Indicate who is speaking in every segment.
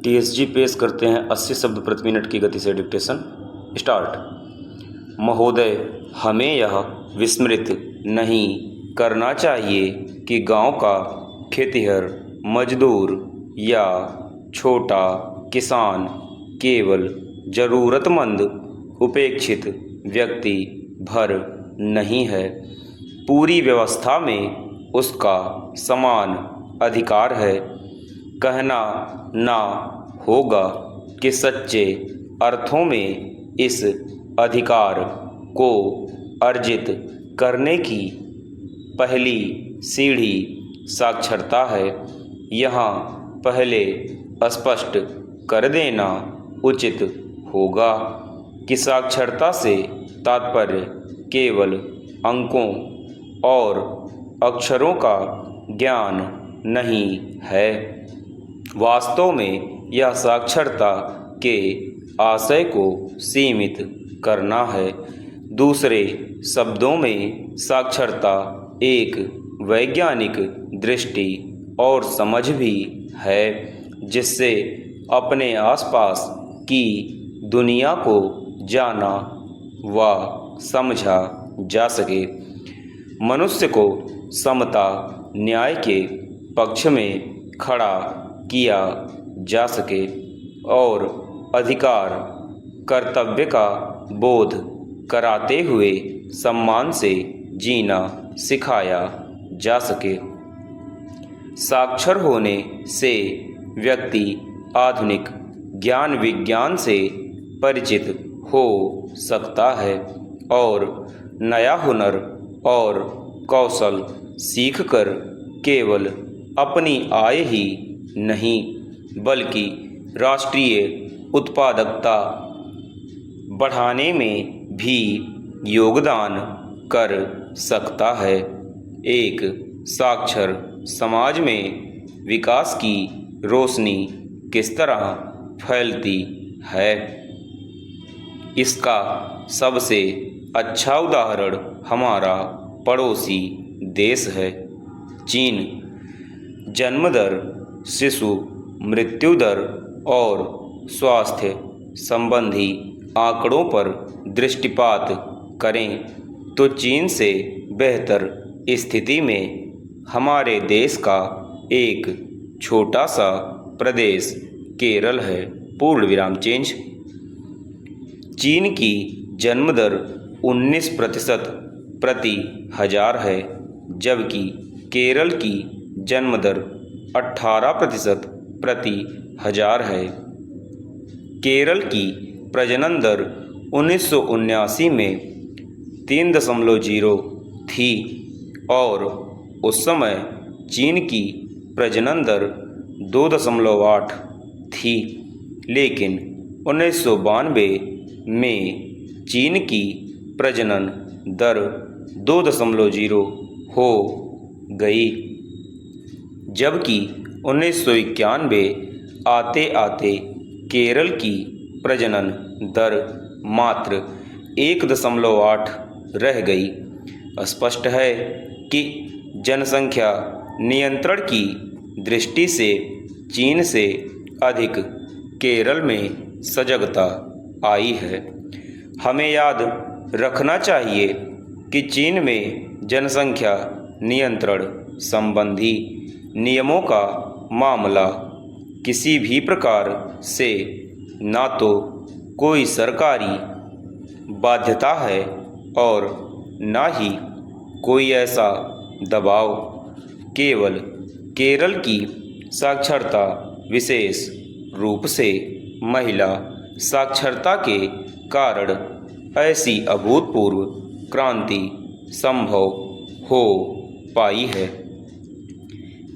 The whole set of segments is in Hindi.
Speaker 1: टीएसजी पेश करते हैं 80 शब्द प्रति मिनट की गति से डिक्टेशन। स्टार्ट। महोदय, हमें यह विस्मृत नहीं करना चाहिए कि गांव का खेतिहर मजदूर या छोटा किसान केवल ज़रूरतमंद उपेक्षित व्यक्ति भर नहीं है, पूरी व्यवस्था में उसका समान अधिकार है। कहना ना होगा कि सच्चे अर्थों में इस अधिकार को अर्जित करने की पहली सीढ़ी साक्षरता है। यहाँ पहले स्पष्ट कर देना उचित होगा कि साक्षरता से तात्पर्य केवल अंकों और अक्षरों का ज्ञान नहीं है। वास्तव में यह साक्षरता के आशय को सीमित करना है। दूसरे शब्दों में साक्षरता एक वैज्ञानिक दृष्टि और समझ भी है, जिससे अपने आसपास की दुनिया को जाना व समझा जा सके। मनुष्य को समता न्याय के पक्ष में खड़ा किया जा सके और अधिकार कर्तव्य का बोध कराते हुए सम्मान से जीना सिखाया जा सके। साक्षर होने से व्यक्ति आधुनिक ज्ञान विज्ञान से परिचित हो सकता है और नया हुनर और कौशल सीखकर केवल अपनी आय ही नहीं बल्कि राष्ट्रीय उत्पादकता बढ़ाने में भी योगदान कर सकता है। एक साक्षर समाज में विकास की रोशनी किस तरह फैलती है, इसका सबसे अच्छा उदाहरण हमारा पड़ोसी देश है, चीन। जन्म दर, शिशु मृत्यु दर और स्वास्थ्य संबंधी आंकड़ों पर दृष्टिपात करें तो चीन से बेहतर स्थिति में हमारे देश का एक छोटा सा प्रदेश केरल है। पूर्ण विराम चेंज। चीन की जन्म दर 19% प्रति हजार है, जबकि केरल की जन्म दर 18% प्रति हजार है। केरल की प्रजनन दर 1979 में 3.0 थी और उस समय चीन की प्रजनन दर 2.8 थी, लेकिन 1992 में चीन की प्रजनन दर 2.0 हो गई, जबकि 1991 आते आते केरल की प्रजनन दर मात्र 1.8 रह गई। स्पष्ट है कि जनसंख्या नियंत्रण की दृष्टि से चीन से अधिक केरल में सजगता आई है। हमें याद रखना चाहिए कि चीन में जनसंख्या नियंत्रण संबंधी नियमों का मामला किसी भी प्रकार से ना तो कोई सरकारी बाध्यता है और ना ही कोई ऐसा दबाव। केवल केरल की साक्षरता विशेष रूप से महिला साक्षरता के कारण ऐसी अभूतपूर्व क्रांति संभव हो पाई है।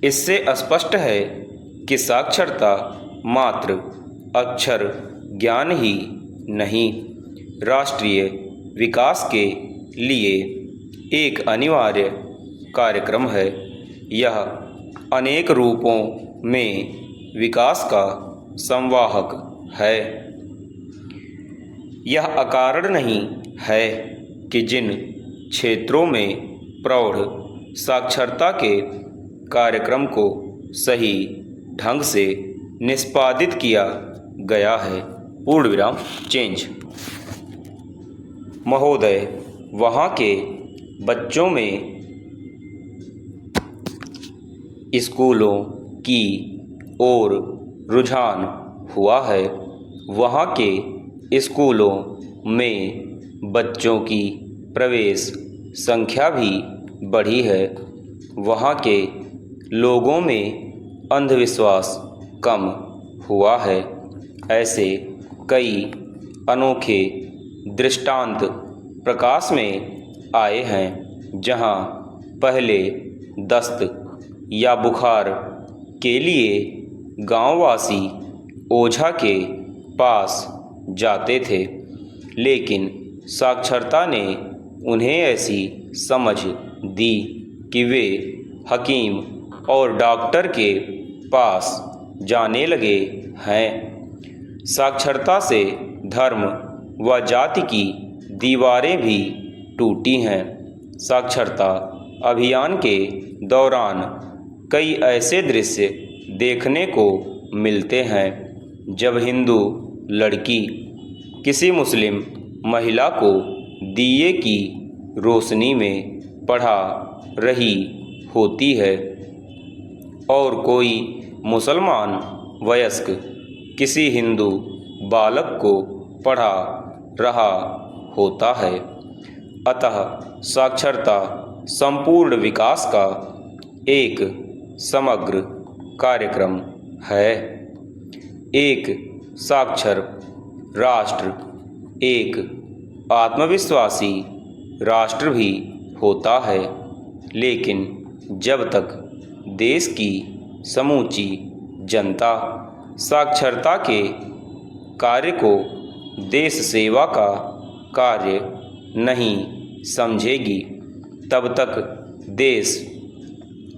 Speaker 1: इससे स्पष्ट है कि साक्षरता मात्र अक्षर ज्ञान ही नहीं, राष्ट्रीय विकास के लिए एक अनिवार्य कार्यक्रम है। यह अनेक रूपों में विकास का संवाहक है। यह अकारण नहीं है कि जिन क्षेत्रों में प्रौढ़ साक्षरता के कार्यक्रम को सही ढंग से निष्पादित किया गया है। पूर्ण विराम चेंज। महोदय, वहाँ के बच्चों में स्कूलों की ओर रुझान हुआ है। वहाँ के स्कूलों में बच्चों की प्रवेश संख्या भी बढ़ी है। वहाँ के लोगों में अंधविश्वास कम हुआ है। ऐसे कई अनोखे दृष्टांत प्रकाश में आए हैं जहाँ पहले दस्त या बुखार के लिए गांववासी ओझा के पास जाते थे, लेकिन साक्षरता ने उन्हें ऐसी समझ दी कि वे हकीम और डॉक्टर के पास जाने लगे हैं। साक्षरता से धर्म व जाति की दीवारें भी टूटी हैं। साक्षरता अभियान के दौरान कई ऐसे दृश्य देखने को मिलते हैं जब हिंदू लड़की किसी मुस्लिम महिला को दिए की रोशनी में पढ़ा रही होती है और कोई मुसलमान वयस्क किसी हिंदू बालक को पढ़ा रहा होता है। अतः साक्षरता संपूर्ण विकास का एक समग्र कार्यक्रम है। एक साक्षर राष्ट्र एक आत्मविश्वासी राष्ट्र भी होता है, लेकिन जब तक देश की समूची जनता साक्षरता के कार्य को देश सेवा का कार्य नहीं समझेगी, तब तक देश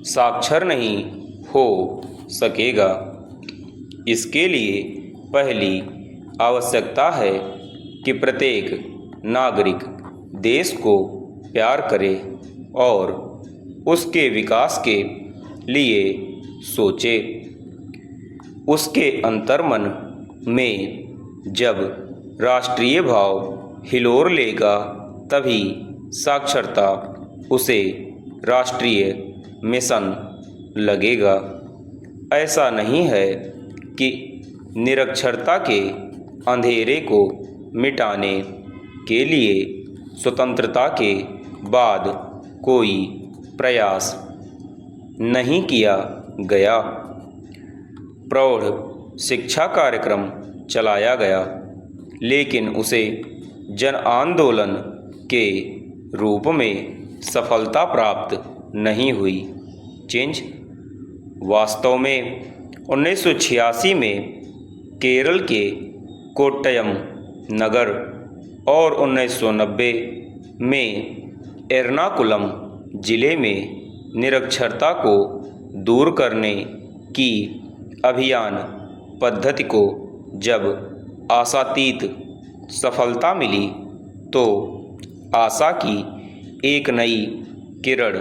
Speaker 1: साक्षर नहीं हो सकेगा। इसके लिए पहली आवश्यकता है कि प्रत्येक नागरिक देश को प्यार करे और उसके विकास के लिए सोचे। उसके अंतर्मन में जब राष्ट्रीय भाव हिलोर लेगा, तभी साक्षरता उसे राष्ट्रीय मिशन लगेगा। ऐसा नहीं है कि निरक्षरता के अंधेरे को मिटाने के लिए स्वतंत्रता के बाद कोई प्रयास नहीं किया गया। प्रौढ़ शिक्षा कार्यक्रम चलाया गया, लेकिन उसे जन आंदोलन के रूप में सफलता प्राप्त नहीं हुई। चेंज। वास्तव में 1986 में केरल के कोट्टयम नगर और 1990 में एर्नाकुलम जिले में निरक्षरता को दूर करने की अभियान पद्धति को जब आशातीत सफलता मिली, तो आशा की एक नई किरण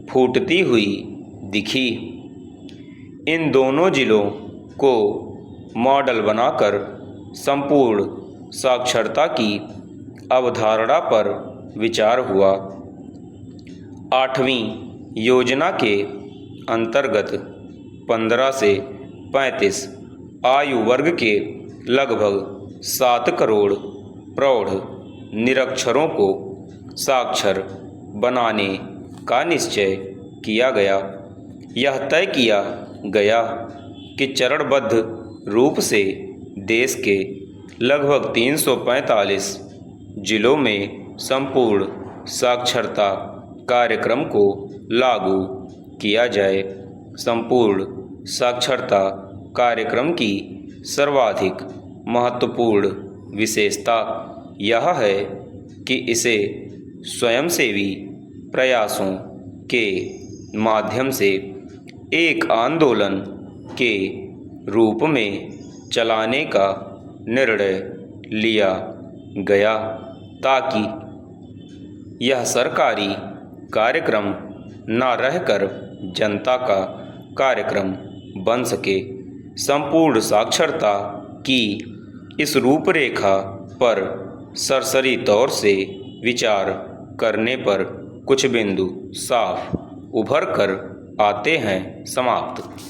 Speaker 1: फूटती हुई दिखी। इन दोनों जिलों को मॉडल बनाकर संपूर्ण साक्षरता की अवधारणा पर विचार हुआ। 8वीं योजना के अंतर्गत 15 से 35 आयु वर्ग के लगभग 7 करोड़ प्रौढ़ निरक्षरों को साक्षर बनाने का निश्चय किया गया। यह तय किया गया कि चरणबद्ध रूप से देश के लगभग 345 जिलों में संपूर्ण साक्षरता कार्यक्रम को लागू किया जाए। संपूर्ण साक्षरता कार्यक्रम की सर्वाधिक महत्वपूर्ण विशेषता यह है कि इसे स्वयंसेवी प्रयासों के माध्यम से एक आंदोलन के रूप में चलाने का निर्णय लिया गया, ताकि यह सरकारी कार्यक्रम न रहकर जनता का कार्यक्रम बन सके। संपूर्ण साक्षरता की इस रूपरेखा पर सरसरी तौर से विचार करने पर कुछ बिंदु साफ उभर कर आते हैं। समाप्त।